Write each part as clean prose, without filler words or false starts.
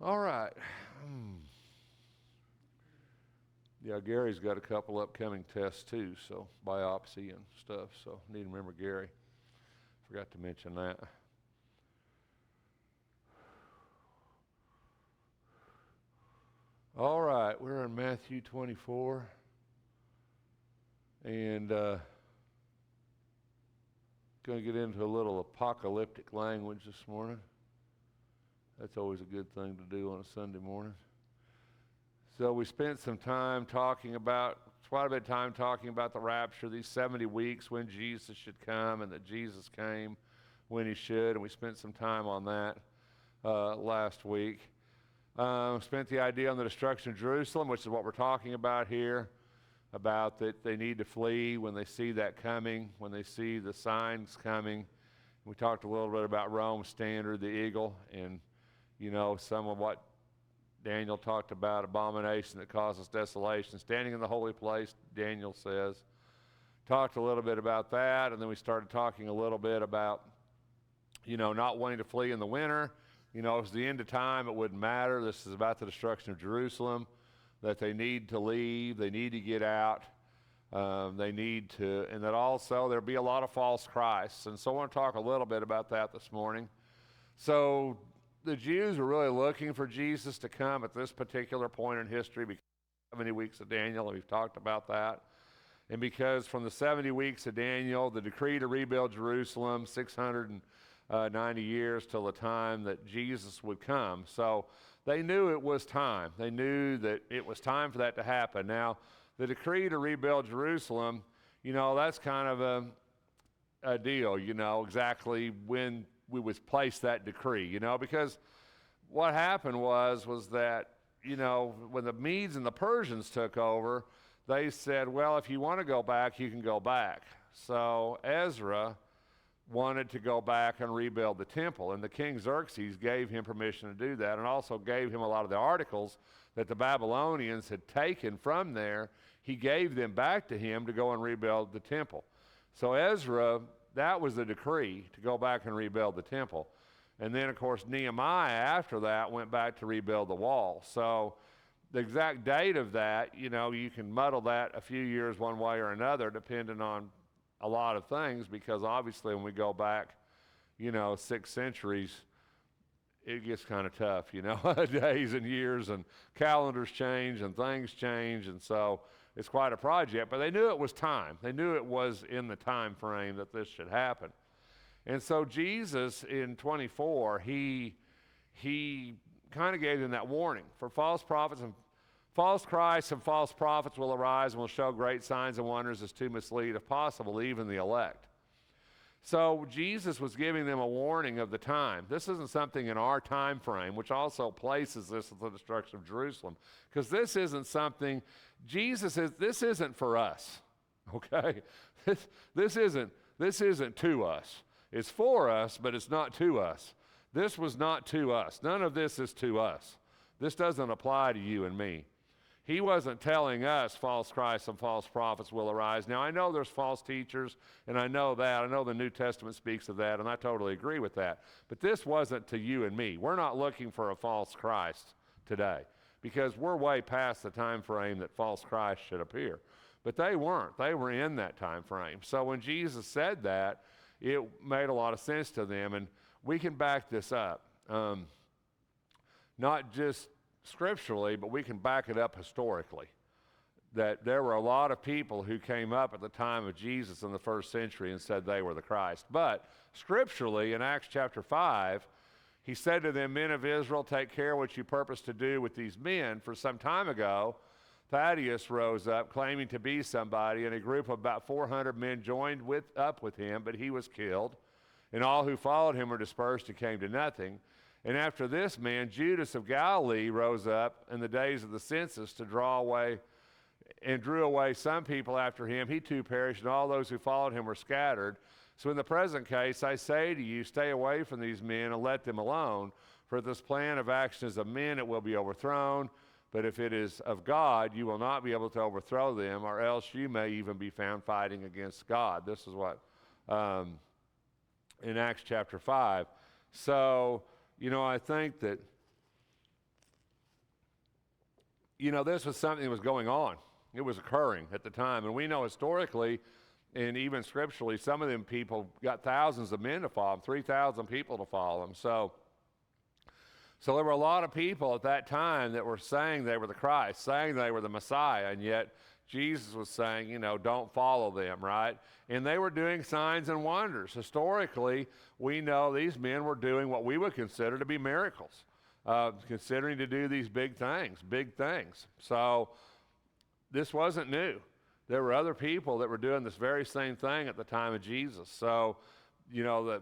All right. Yeah, Gary's got a couple upcoming tests too, so biopsy and stuff. So need to remember Gary. Forgot to mention that. All right, we're in Matthew 24, and going to get into a little apocalyptic language this morning. That's always a good thing to do on a Sunday morning. So we spent some time talking about, quite a bit of time talking about the rapture, these 70 weeks when Jesus should come and that Jesus came when he should, and we spent some time on that last week. Spent the idea on the destruction of Jerusalem, which is what we're talking about here, about that they need to flee when they see that coming, when they see the signs coming. We talked a little bit about Rome's standard, the eagle, and, some of what Daniel talked about, abomination that causes desolation, standing in the holy place, Daniel says. Talked a little bit about that, and then we started talking a little bit about, not wanting to flee in the winter. It was the end of time, it wouldn't matter. This is about the destruction of Jerusalem, that they need to leave, they need to get out, and that also there'll be a lot of false Christs. And so I want to talk a little bit about that this morning. So the Jews were really looking for Jesus to come at this particular point in history because of 70 weeks of Daniel, and we've talked about that. And because from the 70 weeks of Daniel, the decree to rebuild Jerusalem, 690 years till the time that Jesus would come. So they knew it was time. They knew that it was time for that to happen. Now, the decree to rebuild Jerusalem, that's kind of a deal, exactly when we would place that decree, because what happened was that, when the Medes and the Persians took over, they said, well, if you want to go back, you can go back. So Ezra wanted to go back and rebuild the temple, and the king Xerxes gave him permission to do that, and also gave him a lot of the articles that the Babylonians had taken from there. He gave them back to him to go and rebuild the temple. So Ezra, that was the decree, to go back and rebuild the temple. And then, of course, Nehemiah after that went back to rebuild the wall. So the exact date of that, you can muddle that a few years one way or another depending on a lot of things, because obviously when we go back, 6 centuries, it gets kind of tough, days and years and calendars change and things change, and so it's quite a project. But they knew it was time. They knew it was in the time frame that this should happen. And so Jesus in 24, he kind of gave them that warning. For false prophets and false Christs and false prophets will arise and will show great signs and wonders as to mislead, if possible, even the elect. So Jesus was giving them a warning of the time. This isn't something in our time frame, which also places this at the destruction of Jerusalem, because this isn't something, this isn't for us, okay? This isn't to us. It's for us, but it's not to us. This was not to us. None of this is to us. This doesn't apply to you and me. He wasn't telling us false Christs and false prophets will arise. Now, I know there's false teachers, and I know that. I know the New Testament speaks of that, and I totally agree with that. But this wasn't to you and me. We're not looking for a false Christ today, because we're way past the time frame that false Christ should appear. But they weren't. They were in that time frame. So when Jesus said that, it made a lot of sense to them, and we can back this up. Not just scripturally, but we can back it up historically, that there were a lot of people who came up at the time of Jesus in the first century and said they were the Christ. But scripturally, in Acts chapter 5, he said to them, men of Israel, take care what you purpose to do with these men. For some time ago, Thaddeus rose up, claiming to be somebody, and a group of about 400 men joined up with him, but he was killed, and all who followed him were dispersed and came to nothing. And after this man, Judas of Galilee rose up in the days of the census to draw away, and drew away some people after him. He too perished, and all those who followed him were scattered. So in the present case, I say to you, stay away from these men and let them alone. For if this plan of action is of men, it will be overthrown. But if it is of God, you will not be able to overthrow them, or else you may even be found fighting against God. This is what in Acts chapter 5. So, I think that this was something that was going on. It was occurring at the time. And we know historically and even scripturally, some of them people got thousands of men to follow them, 3,000 people to follow them. So there were a lot of people at that time that were saying they were the Christ, saying they were the Messiah, and yet Jesus was saying, don't follow them, right? And they were doing signs and wonders. Historically, we know these men were doing what we would consider to be miracles, considering to do these big things. So this wasn't new. There were other people that were doing this very same thing at the time of Jesus. So, the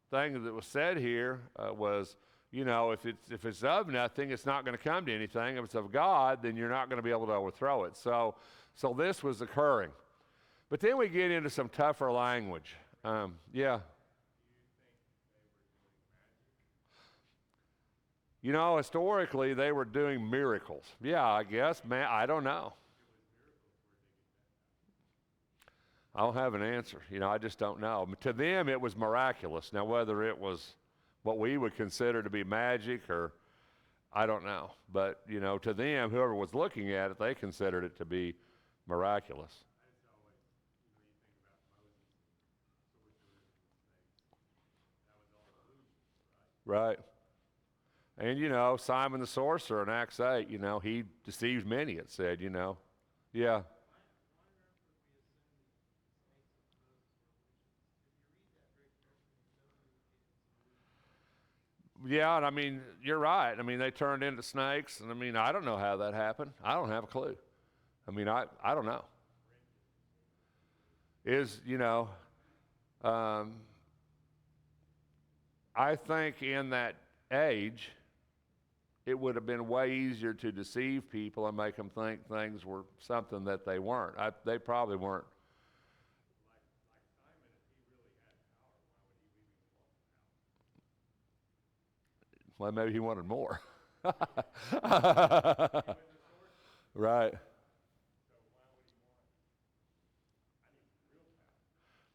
thing that was said here was, if it's of nothing, it's not going to come to anything. If it's of God, then you're not going to be able to overthrow it. So this was occurring. But then we get into some tougher language. Yeah. Historically, they were doing miracles. Yeah, I guess. Man, I don't know. I don't have an answer. I just don't know. To them, it was miraculous. Now, whether it was what we would consider to be magic or I don't know. But, to them, whoever was looking at it, they considered it to be miraculous. Right. And, Simon the sorcerer in Acts 8, he deceived many, it said, Yeah. Yeah, and I mean, you're right. I mean, they turned into snakes, and I mean, I don't know how that happened. I don't have a clue. I mean, I don't know. I think in that age, it would have been way easier to deceive people and make them think things were something that they weren't. They probably weren't. Well, maybe he wanted more. Right.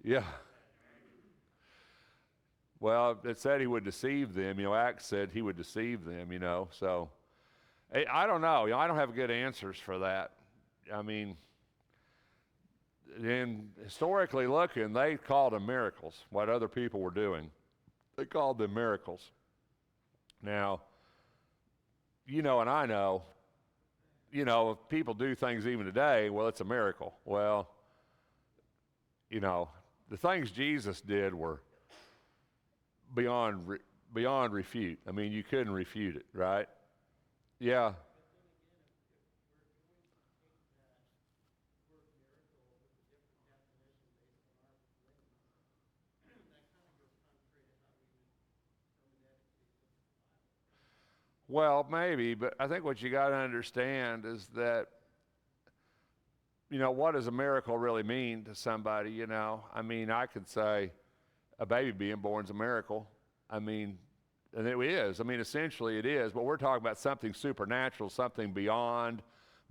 Yeah. Well, it said he would deceive them. Acts said he would deceive them, So I don't know. I don't have good answers for that. I mean, and historically looking, they called them miracles, what other people were doing. They called them miracles. Now, and I know, if people do things even today, well, it's a miracle. Well, the things Jesus did were beyond refute. I mean, you couldn't refute it, right? Yeah. Well, maybe, but I think what you got to understand is that, what does a miracle really mean to somebody, I mean, I could say a baby being born is a miracle. I mean, and it is. I mean, essentially it is, but we're talking about something supernatural, something beyond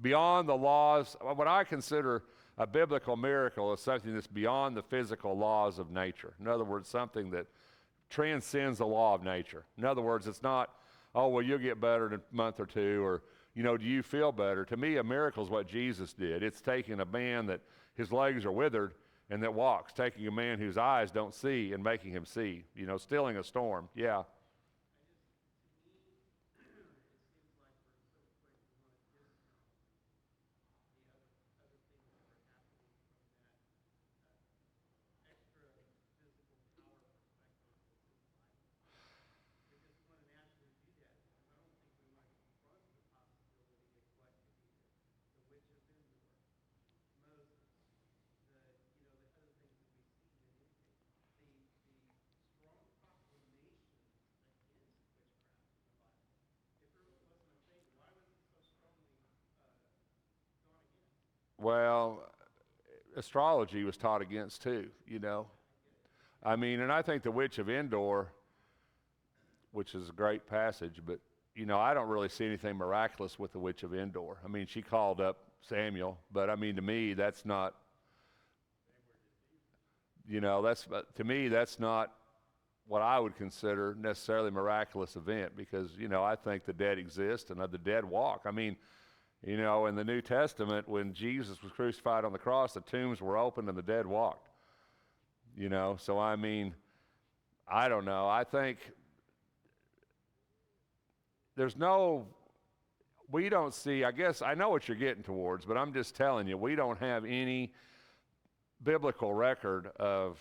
the laws. What I consider a biblical miracle is something that's beyond the physical laws of nature. In other words, something that transcends the law of nature. In other words, it's not, oh, well, you'll get better in a month or two, or, do you feel better? To me, a miracle is what Jesus did. It's taking a man that his legs are withered and that walks, taking a man whose eyes don't see and making him see, stilling a storm. Yeah. Well, astrology was taught against too, I mean, and I think the Witch of Endor, which is a great passage, but, I don't really see anything miraculous with the Witch of Endor. I mean, she called up Samuel, but I mean, to me, that's not, to me, that's not what I would consider necessarily miraculous event because, I think the dead exist and the dead walk. I mean, in the New Testament, when Jesus was crucified on the cross, the tombs were opened and the dead walked. So I mean, I don't know. I think we don't see, I guess, I know what you're getting towards, but I'm just telling you, we don't have any biblical record of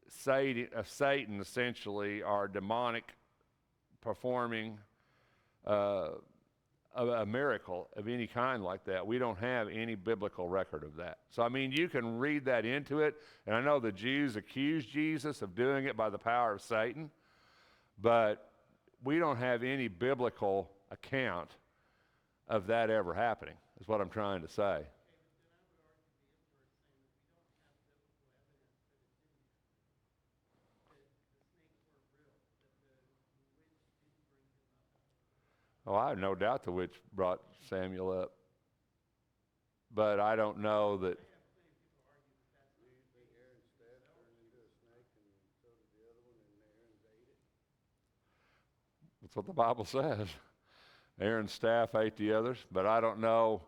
Satan essentially, or demonic performing a miracle of any kind like that. We don't have any biblical record of that. So, I mean, you can read that into it, and I know the Jews accused Jesus of doing it by the power of Satan, but we don't have any biblical account of that ever happening, is what I'm trying to say. Oh, I have no doubt the witch brought Samuel up. But I don't know that. That's what the Bible says. Aaron's staff ate the others, but I don't know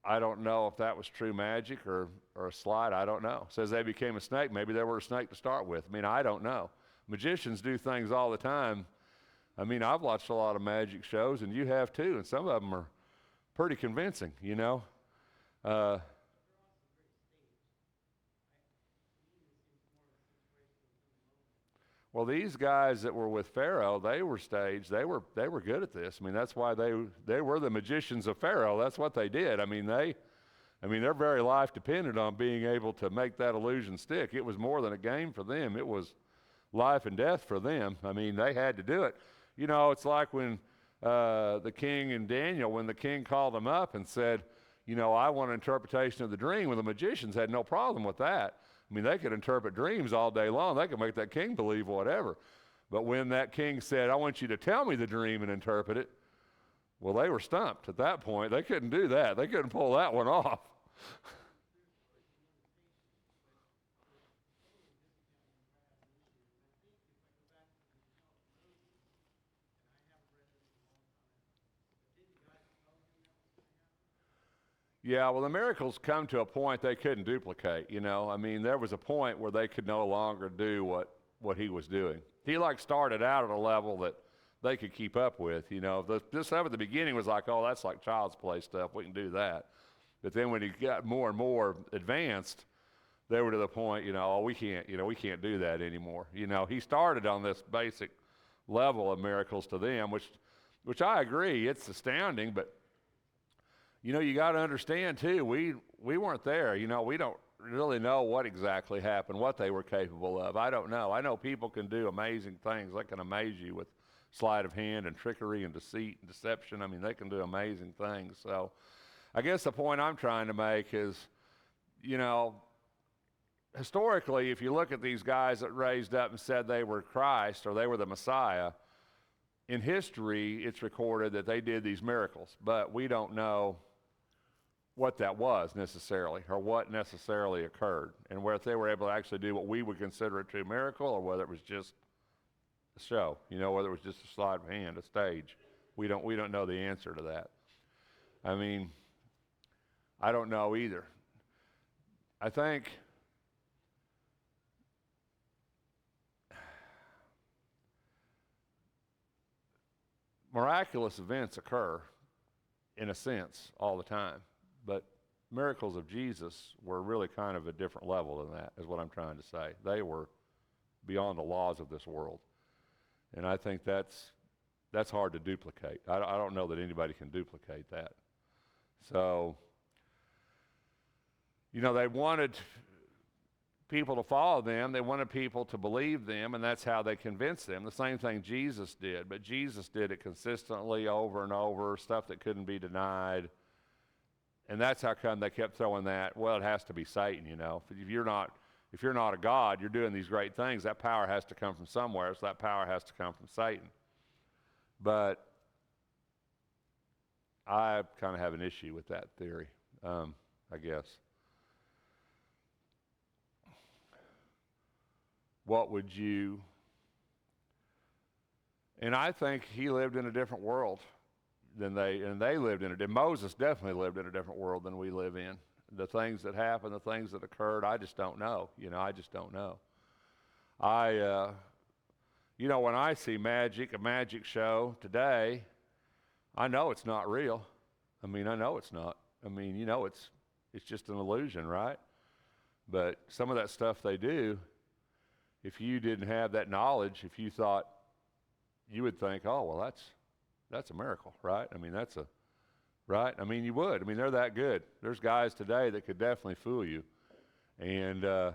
if that was true magic or a slide. I don't know. It says they became a snake. Maybe they were a snake to start with. I mean, I don't know. Magicians do things all the time. I mean, I've watched a lot of magic shows, and you have too, and some of them are pretty convincing, Well, these guys that were with Pharaoh, they were staged. They were good at this. I mean, that's why they were the magicians of Pharaoh. That's what they did. I mean, their very life depended on being able to make that illusion stick. It was more than a game for them. It was life and death for them. I mean, they had to do it. It's like when the king and Daniel, when the king called them up and said, I want an interpretation of the dream. Well, the magicians had no problem with that. I mean, they could interpret dreams all day long. They could make that king believe whatever. But when that king said, I want you to tell me the dream and interpret it, well, they were stumped at that point. They couldn't do that. They couldn't pull that one off. Yeah, well, the miracles come to a point they couldn't duplicate, I mean, there was a point where they could no longer do what he was doing. He started out at a level that they could keep up with, This stuff at the beginning was like, oh, that's like child's play stuff. We can do that. But then when he got more and more advanced, they were to the point, oh, we can't do that anymore. He started on this basic level of miracles to them, which I agree, it's astounding, but you got to understand too, we weren't there. We don't really know what exactly happened, what they were capable of. I don't know. I know people can do amazing things. They can amaze you with sleight of hand and trickery and deceit and deception. I mean, they can do amazing things. So I guess the point I'm trying to make is, historically, if you look at these guys that raised up and said they were Christ or they were the Messiah, in history, it's recorded that they did these miracles, but we don't know what that was necessarily or what necessarily occurred and whether they were able to actually do what we would consider a true miracle or whether it was just a show, whether it was just a sleight of hand, a stage. We don't know the answer to that. I mean, I don't know either. I think miraculous events occur in a sense all the time, but miracles of Jesus were really kind of a different level than that, is what I'm trying to say. They were beyond the laws of this world. And I think that's hard to duplicate. I don't know that anybody can duplicate that. So, they wanted people to follow them. They wanted people to believe them, and that's how they convinced them. The same thing Jesus did, but Jesus did it consistently over and over, stuff that couldn't be denied. And that's how come they kept throwing that, well, it has to be Satan, If you're not a God, you're doing these great things, that power has to come from somewhere, so that power has to come from Satan. But I kind of have an issue with that theory, I guess. what would you... And I think he lived in a different world than they lived in it. And Moses definitely lived in a different world than we live in. The things that happened, the things that occurred, I just don't know. I just don't know. When I see a magic show today, I know it's not real. I know it's not. It's just an illusion, right? But some of that stuff they do, if you didn't have that knowledge, if you thought, you would think, oh, well, that's a miracle, right? Right? You would. They're that good. There's guys today that could definitely fool you. And I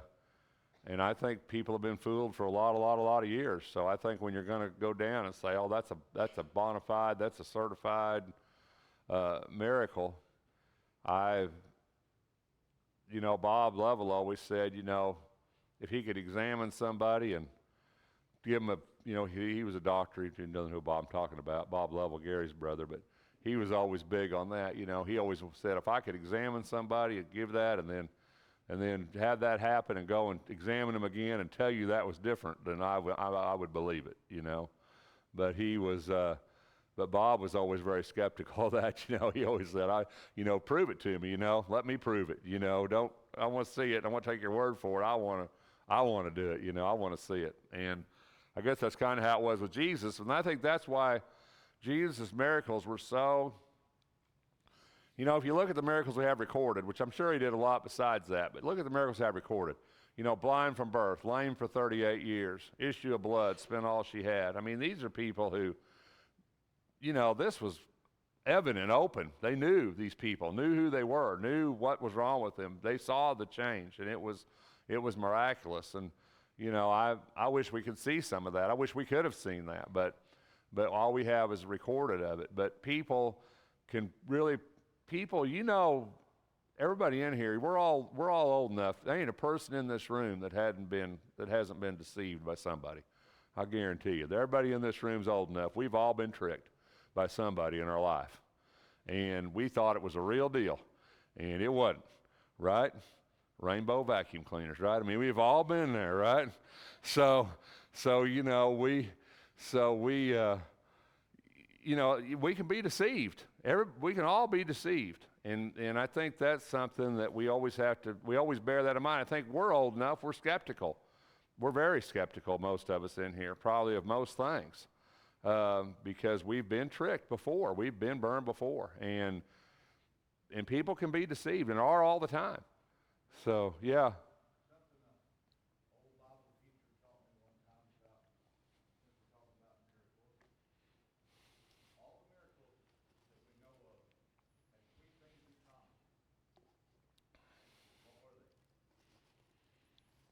think people have been fooled for a lot of years. So I think when you're going to go down and say, oh, that's a bona fide, that's a certified miracle, Bob Lovell always said, if he could examine somebody and give him he was a doctor. He doesn't know who Bob I'm talking about. Bob Lovell, Gary's brother, but he was always big on that. He always said, if I could examine somebody and give that, and then have that happen and go and examine them again and tell you that was different, then I would believe it. But but Bob was always very skeptical of that. He always said, prove it to me. Let me prove it. I want to see it. I want to take your word for it. I want to do it. I want to see it. And I guess that's kind of how it was with Jesus. And I think that's why Jesus' miracles were so, if you look at the miracles we have recorded, which I'm sure he did a lot besides that, but look at the miracles we have recorded. Blind from birth, lame for 38 years, issue of blood, spent all she had. These are people who, this was evident, open. They knew these people, knew who they were, knew what was wrong with them. They saw the change, and it was miraculous. And I wish we could see some of that. I wish we could have seen that, but all we have is recorded of it. But people can really, everybody in here, we're all old enough. There ain't a person in this room that hasn't been deceived by somebody. I guarantee you. Everybody in this room's old enough. We've all been tricked by somebody in our life, and we thought it was a real deal, and it wasn't, right? Rainbow vacuum cleaners, right? We've all been there, right? So we can be deceived. We can all be deceived, and I think that's something that we always bear that in mind. I think we're old enough. We're skeptical. We're very skeptical, most of us in here, probably of most things, because we've been tricked before. We've been burned before, and people can be deceived and are all the time. So, yeah.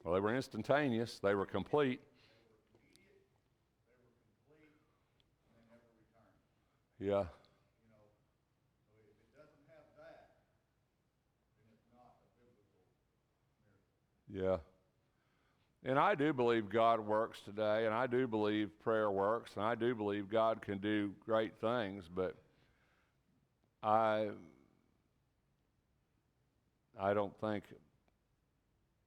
Well, they were instantaneous. They were complete. Yeah. So if it doesn't have that, then it's not a biblical miracle. Yeah. And I do believe God works today, and I do believe prayer works, and I do believe God can do great things, but I don't think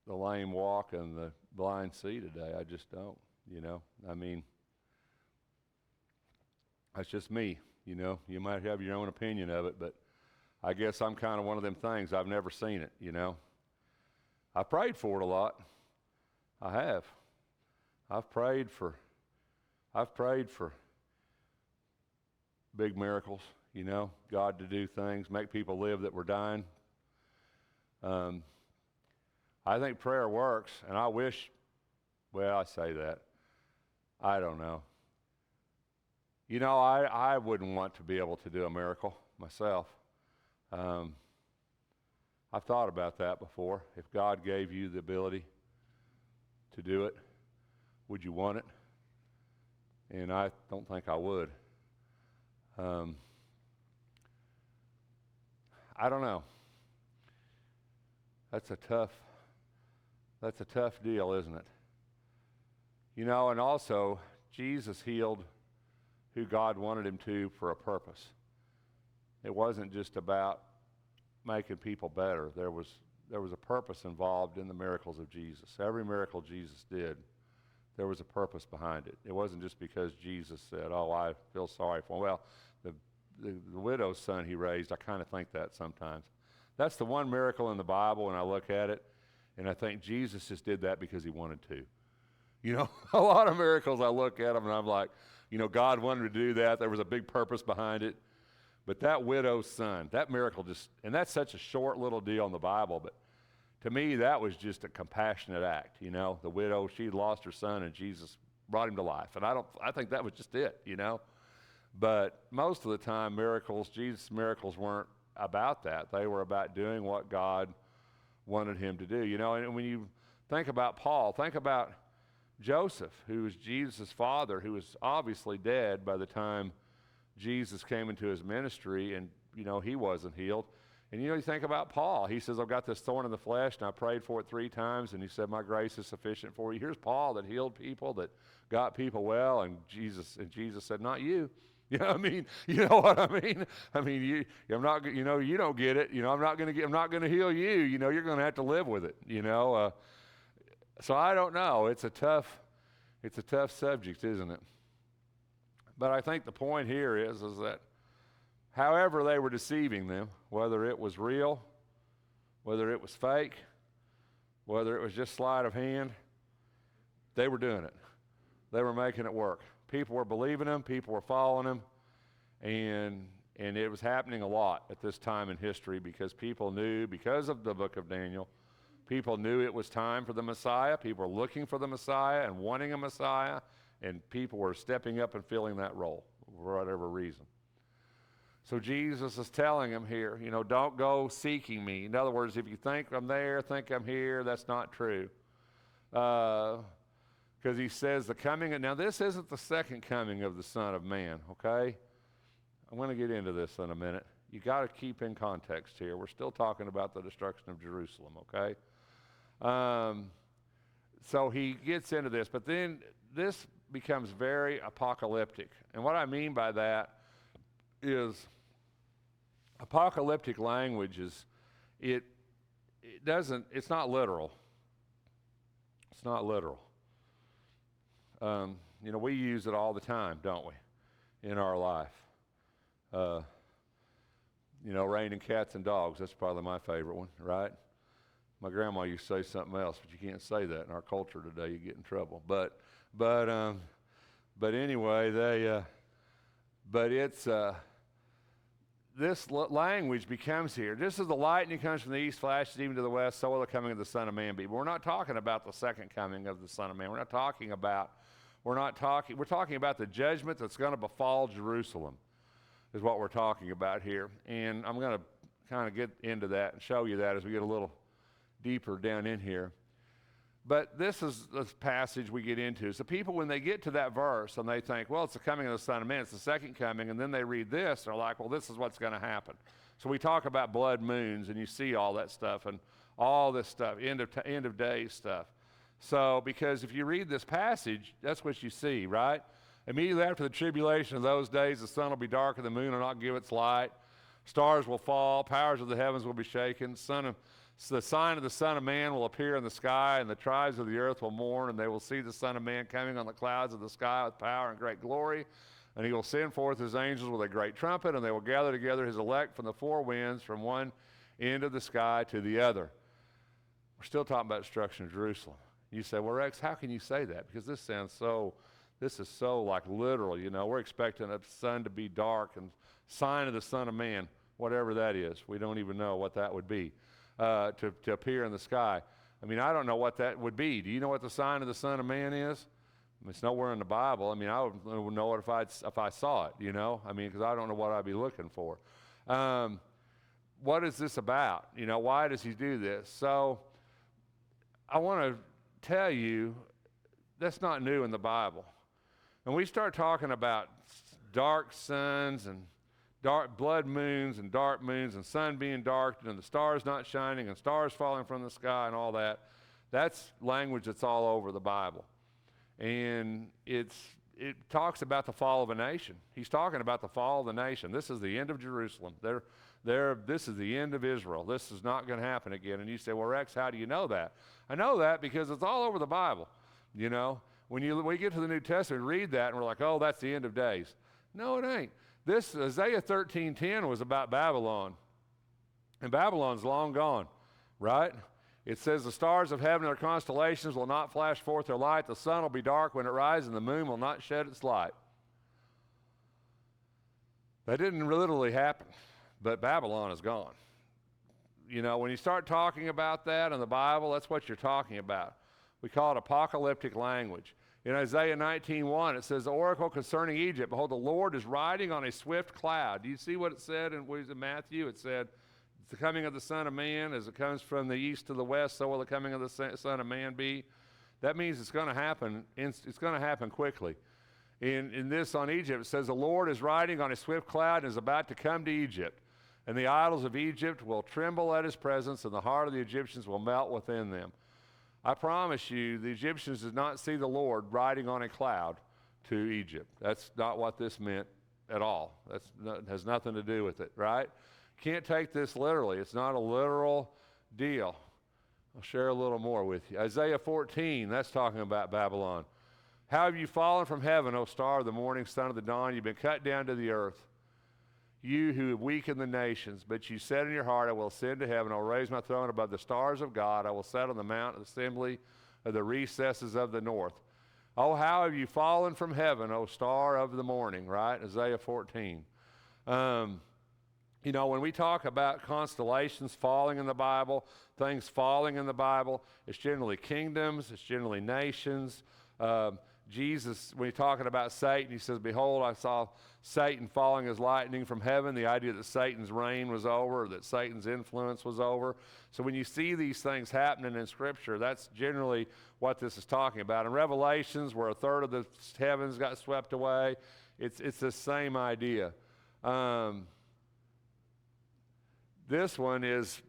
the lame walk and the blind see today. I just don't, that's just me, You might have your own opinion of it, but I guess I'm kind of one of them things. I've never seen it, I prayed for it a lot. I have. I've prayed for big miracles, God to do things, make people live that were dying. I think prayer works, and I wish, I say that. I don't know. I wouldn't want to be able to do a miracle myself. I've thought about that before. If God gave you the ability to do it, would you want it? And I don't think I would. I don't know. That's a tough deal, isn't it? And also, Jesus healed who God wanted him to for a purpose. It wasn't just about making people better. There was a purpose involved in the miracles of Jesus. Every miracle Jesus did There was a purpose behind it. It wasn't just because Jesus said, oh, I feel sorry for him. Well, the widow's son he raised, I kind of think that sometimes. That's the one miracle in the Bible when I look at it, and I think Jesus just did that because he wanted to. You know, a lot of miracles I look at them and I'm like, you know, God wanted to do that. There was a big purpose behind it. But that widow's son, that miracle just, and that's such a short little deal in the Bible, but to me that was just a compassionate act. You know, the widow, she had lost her son and Jesus brought him to life. And I think that was just it, you know. But most of the time miracles, Jesus' miracles weren't about that. They were about doing what God wanted him to do. You know, and when you think about Paul, think about Joseph, who was Jesus' father, who was obviously dead by the time Jesus came into his ministry, and, you know, he wasn't healed. And, you know, you think about Paul. He says, I've got this thorn in the flesh, and I prayed for it 3 times, and he said, my grace is sufficient for you. Here's Paul that healed people, that got people well, and Jesus said, not you. You know what I mean? You know what I mean? I mean, I'm not, you know, you don't get it. You know, I'm not going to heal you. You know, you're going to have to live with it, you know. So I don't know. It's a tough subject, isn't it? But I think the point here is that however they were deceiving them, whether it was real, whether it was fake, whether it was just sleight of hand, they were doing it. They were making it work. People were believing them, people were following them, and it was happening a lot at this time in history because people knew, because of the book of Daniel, people knew it was time for the Messiah. People were looking for the Messiah and wanting a Messiah, and people were stepping up and filling that role for whatever reason. So Jesus is telling them here, you know, don't go seeking me. In other words, if you think I'm there, think I'm here, that's not true. Because he says the coming, now this isn't the second coming of the Son of Man, okay? I'm going to get into this in a minute. You got to keep in context here. We're still talking about the destruction of Jerusalem, okay? So he gets into this, but then this becomes very apocalyptic. And what I mean by that is apocalyptic language is, it's not literal. It's not literal. You know, we use it all the time, don't we, in our life? You know, raining cats and dogs, that's probably my favorite one, right? My grandma used to say something else, but you can't say that in our culture today. You get in trouble. But anyway, this language becomes here. Just as the lightning comes from the east, flashes even to the west, so will the coming of the Son of Man be. But we're not talking about the second coming of the Son of Man. We're talking about the judgment that's going to befall Jerusalem, is what we're talking about here. And I'm going to kind of get into that and show you that as we get a little deeper down in here. But this is this passage we get into. So people, when they get to that verse and they think, well, it's the coming of the Son of Man, it's the second coming, and then they read this, they're like, well, this is what's going to happen. So we talk about blood moons, and you see all that stuff and all this stuff, end of days stuff. So because if you read this passage, that's what you see, right? Immediately after the tribulation of those days, the sun will be dark and the moon will not give its light. Stars will fall, powers of the heavens will be shaken. The sign of the Son of Man will appear in the sky, and the tribes of the earth will mourn, and they will see the Son of Man coming on the clouds of the sky with power and great glory. And he will send forth his angels with a great trumpet, and they will gather together his elect from the four winds, from one end of the sky to the other. We're still talking about destruction of Jerusalem. You say, well, Rex, how can you say that? Because this is so like literal, you know. We're expecting the sun to be dark and sign of the Son of Man, whatever that is. We don't even know what that would be. To appear in the sky. I mean, I don't know what that would be. Do you know what the sign of the Son of Man is? I mean, it's nowhere in the Bible. I mean, I would know it if I saw it, you know? I mean, because I don't know what I'd be looking for. What is this about? You know, why does he do this? So I want to tell you that's not new in the Bible. And we start talking about dark suns and dark blood moons and dark moons and sun being darkened and the stars not shining and stars falling from the sky and all that. That's language that's all over the Bible. And it talks about the fall of a nation. He's talking about the fall of the nation. This is the end of Jerusalem. This is the end of Israel. This is not going to happen again. And you say, well, Rex, how do you know that? I know that because it's all over the Bible. You know, we get to the New Testament, read that, and we're like, oh, that's the end of days. No, it ain't. This Isaiah 13:10 was about Babylon. And Babylon's long gone, right? It says, the stars of heaven and their constellations will not flash forth their light. The sun will be dark when it rises, and the moon will not shed its light. That didn't literally happen, but Babylon is gone. You know, when you start talking about that in the Bible, that's what you're talking about. We call it apocalyptic language. In Isaiah 19:1, it says, the oracle concerning Egypt, behold, the Lord is riding on a swift cloud. Do you see what it said in Matthew? It said, it's the coming of the Son of Man. As it comes from the east to the west, so will the coming of the Son of Man be. That means it's going to happen. It's going to happen quickly. In this on Egypt, it says, the Lord is riding on a swift cloud and is about to come to Egypt. And the idols of Egypt will tremble at his presence, and the heart of the Egyptians will melt within them. I promise you, the Egyptians did not see the Lord riding on a cloud to Egypt. That's not what this meant at all. That has nothing to do with it, right? Can't take this literally. It's not a literal deal. I'll share a little more with you. Isaiah 14, that's talking about Babylon. How have you fallen from heaven, O star of the morning, son of the dawn? You've been cut down to the earth. You who have weakened the nations, but you said in your heart, I will ascend to heaven. I will raise my throne above the stars of God. I will sit on the mount of assembly of the recesses of the north. Oh, how have you fallen from heaven, O star of the morning, right? Isaiah 14. You know, when we talk about constellations falling in the Bible, things falling in the Bible, it's generally kingdoms, it's generally nations. Jesus, when he's talking about Satan, he says, behold, I saw Satan falling as lightning from heaven. The idea that Satan's reign was over, that Satan's influence was over. So when you see these things happening in Scripture, that's generally what this is talking about. In Revelations, where a third of the heavens got swept away, it's the same idea. This one is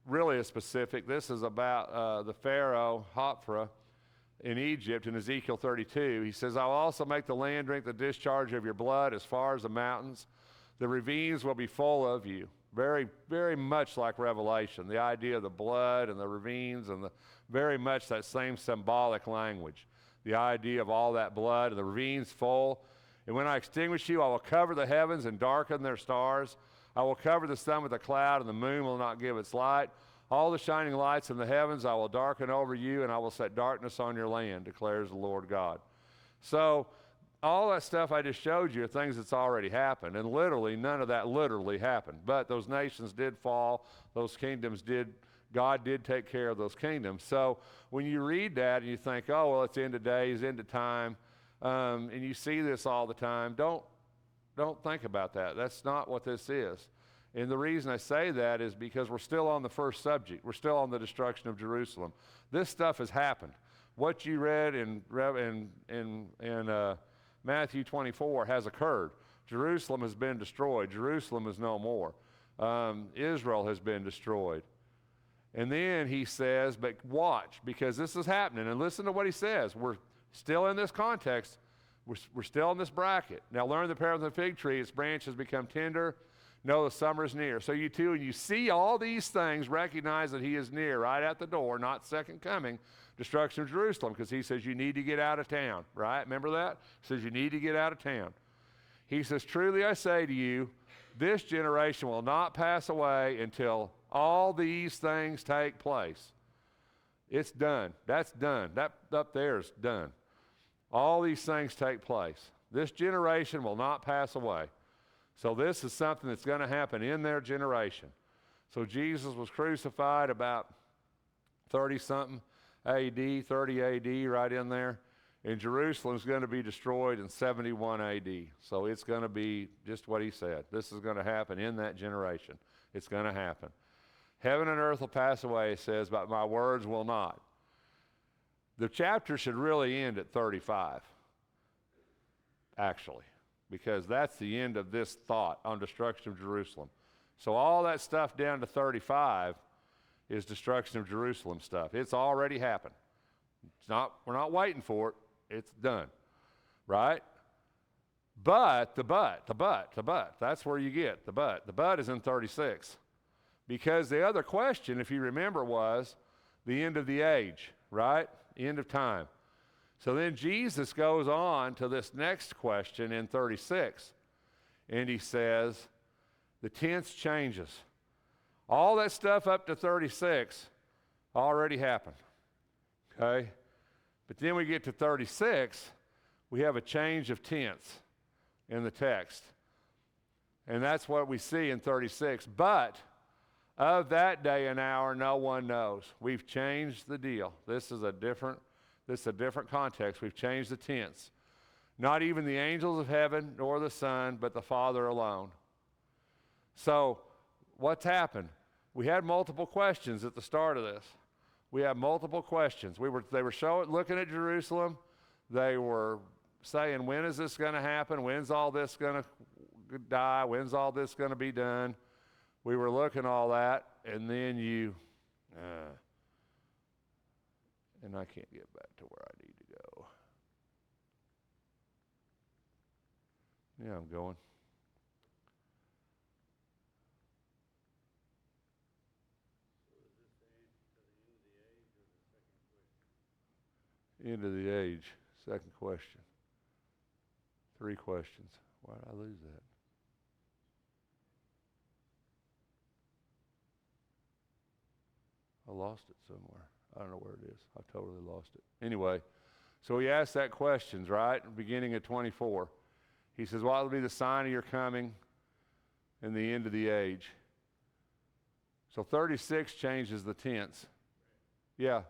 really a specific. This is about the Pharaoh, Hophra, in Egypt in Ezekiel 32. He says, I will also make the land drink the discharge of your blood as far as the mountains. The ravines will be full of you. Very, very much like Revelation. The idea of the blood and the ravines and very much that same symbolic language. The idea of all that blood and the ravines full. And when I extinguish you, I will cover the heavens and darken their stars. I will cover the sun with a cloud, and the moon will not give its light. All the shining lights in the heavens I will darken over you, and I will set darkness on your land, declares the Lord God. So all that stuff I just showed you are things that's already happened, and literally none of that literally happened. But those nations did fall. Those kingdoms did. God did take care of those kingdoms. So when you read that and you think, oh, well, it's end of days, end of time, and you see this all the time, don't think about that. That's not what this is. And the reason I say that is because we're still on the first subject. We're still on the destruction of Jerusalem. This stuff has happened. What you read in Matthew 24 has occurred. Jerusalem has been destroyed. Jerusalem is no more. Israel has been destroyed. And then he says, but watch, because this is happening. And listen to what he says. We're still in this context. We're still in this bracket. Now learn the parable of the fig tree. Its branches become tender. No, the summer is near. So you too, and you see all these things, recognize that he is near, right at the door, not second coming, destruction of Jerusalem, because he says you need to get out of town, right? Remember that? He says you need to get out of town. He says, truly I say to you, this generation will not pass away until all these things take place. It's done. That's done. That up there is done. All these things take place. This generation will not pass away. So this is something that's going to happen in their generation. So Jesus was crucified about 30-something AD, 30 AD, right in there. And Jerusalem's going to be destroyed in 71 AD. So it's going to be just what he said. This is going to happen in that generation. It's going to happen. Heaven and earth will pass away, it says, but my words will not. The chapter should really end at 35, actually, because that's the end of this thought on destruction of Jerusalem. So all that stuff down to 35 is destruction of Jerusalem stuff. It's already happened. We're not waiting for it. It's done, right? But the but, that's where you get the but. The but is in 36. Because the other question, if you remember, was the end of the age, right? End of time. So then Jesus goes on to this next question in 36, and he says, the tense changes. All that stuff up to 36 already happened, okay? But then we get to 36, we have a change of tense in the text. And that's what we see in 36. But of that day and hour, no one knows. We've changed the deal. This is a different context. We've changed the tense. Not even the angels of heaven, nor the Son, but the Father alone. So, what's happened? We had multiple questions at the start of this. We have multiple questions. They were looking at Jerusalem. They were saying, when is this going to happen? When's all this going to die? When's all this going to be done? We were looking all that, and then and I can't get back to where I need to go. Yeah, I'm going. End of the age, second question. 3 questions. Why did I lose that? I lost it somewhere. I don't know where it is. I totally lost it. Anyway, so he asked that questions, right? Beginning at 24. He says, what will be the sign of your coming and the end of the age? So 36 changes the tense. Yeah.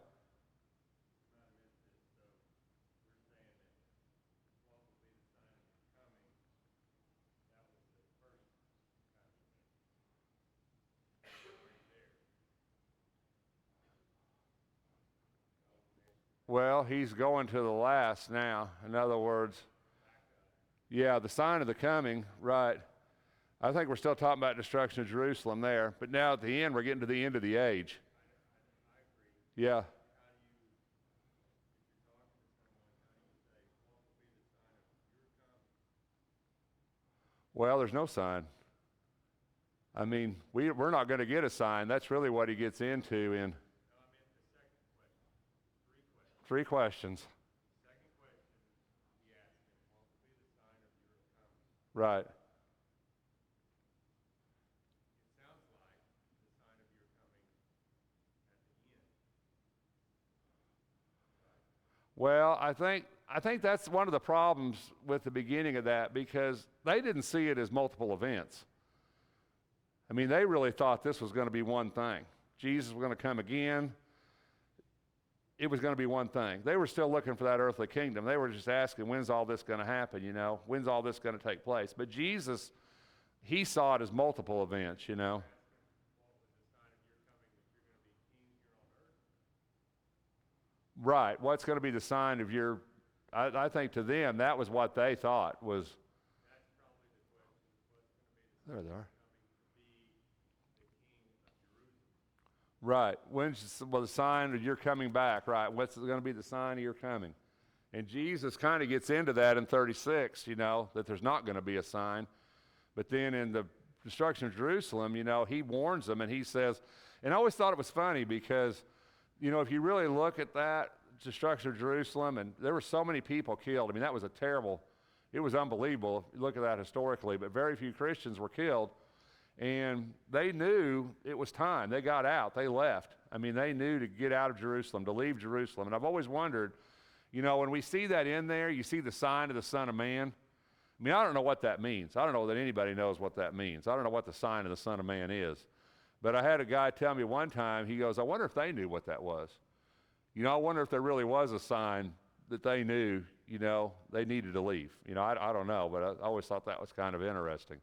Well, he's going to the last now. In other words, yeah, the sign of the coming, right. I think we're still talking about destruction of Jerusalem there, but now at the end, we're getting to the end of the age. Yeah. Well, there's no sign. I mean, we're not going to get a sign. That's really what he gets into in 3 questions. Second question, he asked him, what will be the sign of your coming? Right. It sounds like the sign of your coming at the end. Well, I think that's one of the problems with the beginning of that, because they didn't see it as multiple events. I mean, they really thought this was going to be one thing. Jesus was going to come again. It was going to be one thing. They were still looking for that earthly kingdom. They were just asking, when's all this going to happen, you know? When's all this going to take place? But Jesus, he saw it as multiple events, you know? Right. What's going to be the sign of your... I think to them, that was what they thought was... That's probably the question. What's going to be the There they are. Right. When's the sign of your coming back, right? What's going to be the sign of your coming? And Jesus kind of gets into that in 36, you know, that there's not going to be a sign. But then in the destruction of Jerusalem, you know, he warns them and he says, and I always thought it was funny because, you know, if you really look at that destruction of Jerusalem, and there were so many people killed. I mean, that was it was unbelievable if you look at that historically, but very few Christians were killed. And they knew it was time. They got out. They left. I mean, they knew to get out of Jerusalem, to leave Jerusalem. And I've always wondered, you know, when we see that in there, you see the sign of the Son of Man. I mean, I don't know what that means. I don't know that anybody knows what that means. I don't know what the sign of the Son of Man is. But I had a guy tell me one time, he goes, I wonder if they knew what that was. You know, I wonder if there really was a sign that they knew, you know, they needed to leave. You know, I don't know, but I always thought that was kind of interesting.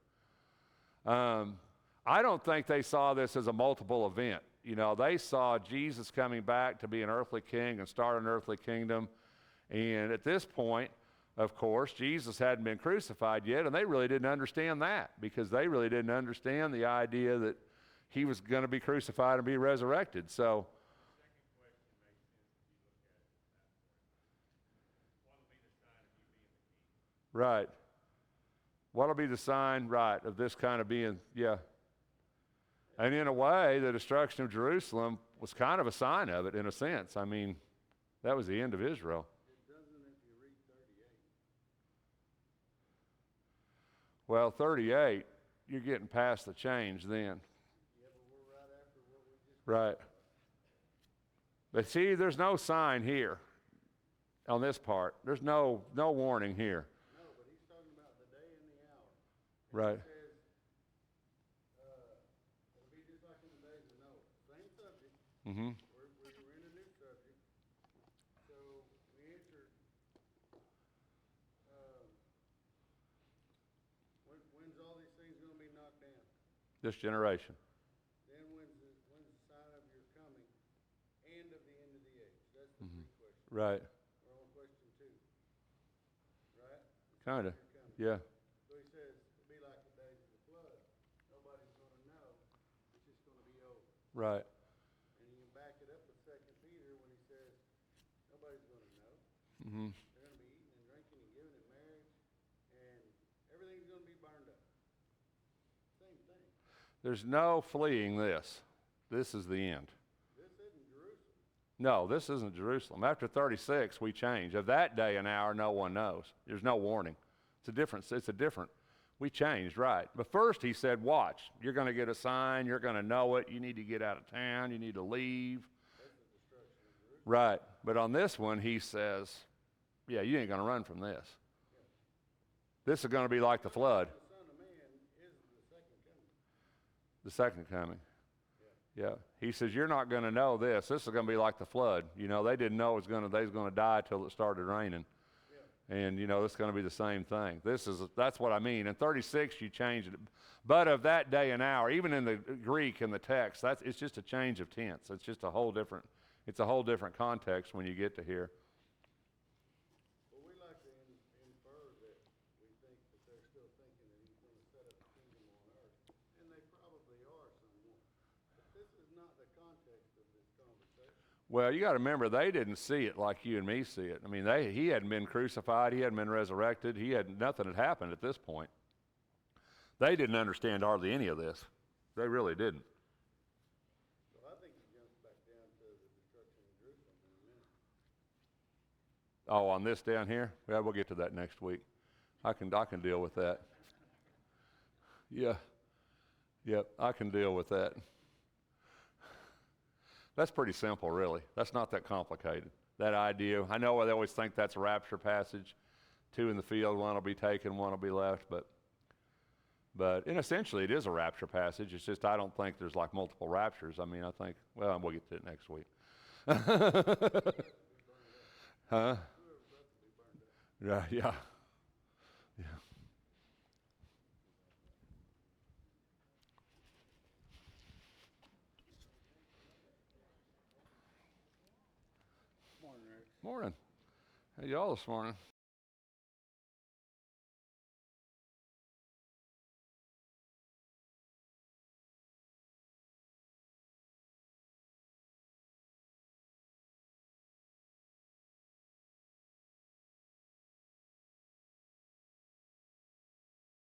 I don't think they saw this as a multiple event. You know, they saw Jesus coming back to be an earthly king and start an earthly kingdom. And at this point, of course, Jesus hadn't been crucified yet, and they really didn't understand that because they really didn't understand the idea that he was going to be crucified and be resurrected. So, right. What'll be the sign, right, of this kind of being, yeah. And in a way, the destruction of Jerusalem was kind of a sign of it, in a sense. I mean, that was the end of Israel. It doesn't Well, 38, you're getting past the change then. Yeah, but we're right after what we just. Right. But see, there's no sign here on this part. There's no warning here. No, but he's talking about the day and the hour. Right. It says, it'll be just like in the days of Noah. Same subject. Mm-hmm. We're in a new subject. So we answered, when's all these things gonna be knocked down? This generation. Then when's the sign of your coming and of the end of the age? That's the three questions. Right. We're on question 2. Right? Kind of. Your coming. Yeah. So he says, it'll be like the days of the flood. Nobody's gonna know. It's just gonna be over. Right. And you can back it up with 2 Peter when he says, nobody's gonna know. Mm-hmm. They're gonna be eating and drinking and giving in marriage, and everything's gonna be burned up. Same thing. There's no fleeing this. This is the end. This isn't Jerusalem. No, this isn't Jerusalem. After 36, we change. Of that day and hour, no one knows. There's no warning. It's a different, we changed, right. But first he said, watch. You're going to get a sign. You're going to know it. You need to get out of town. You need to leave. That's the destruction of Jerusalem. Right. But on this one, he says, yeah, you ain't going to run from this. This is going to be like the flood, The Son of Man is the second coming. the second coming. Yeah. He says, you're not going to know this. This is going to be like the flood. You know, they didn't know they was going to die till it started raining. Yeah. And, you know, it's going to be the same thing. That's what I mean. In 36, you changed it. But of that day and hour, even in the Greek, in the text, it's just a change of tense. It's just a whole different context when you get to here. Well, we like to infer that we think that they're still thinking that he's gonna set up a kingdom on earth, and they probably are somewhat. But this is not the context of this conversation. Well, you got to remember, they didn't see it like you and me see it. I mean, he hadn't been crucified. He hadn't been resurrected. Nothing had happened at this point. They didn't understand hardly any of this. They really didn't. So I think he jumps back down to the destruction of Jerusalem in a minute. Oh, on this down here? Yeah, we'll get to that next week. I can deal with that. Yeah. Yep, I can deal with that. That's pretty simple, really. That's not that complicated. That idea, I know they always think that's a rapture passage. 2 in the field, 1 will be taken, 1 will be left, but and essentially it is a rapture passage. It's just I don't think there's like multiple raptures. I mean, I think, well, we'll get to it next week. Huh? Yeah, yeah. Yeah. Morning, Rick. Morning. How y'all this morning?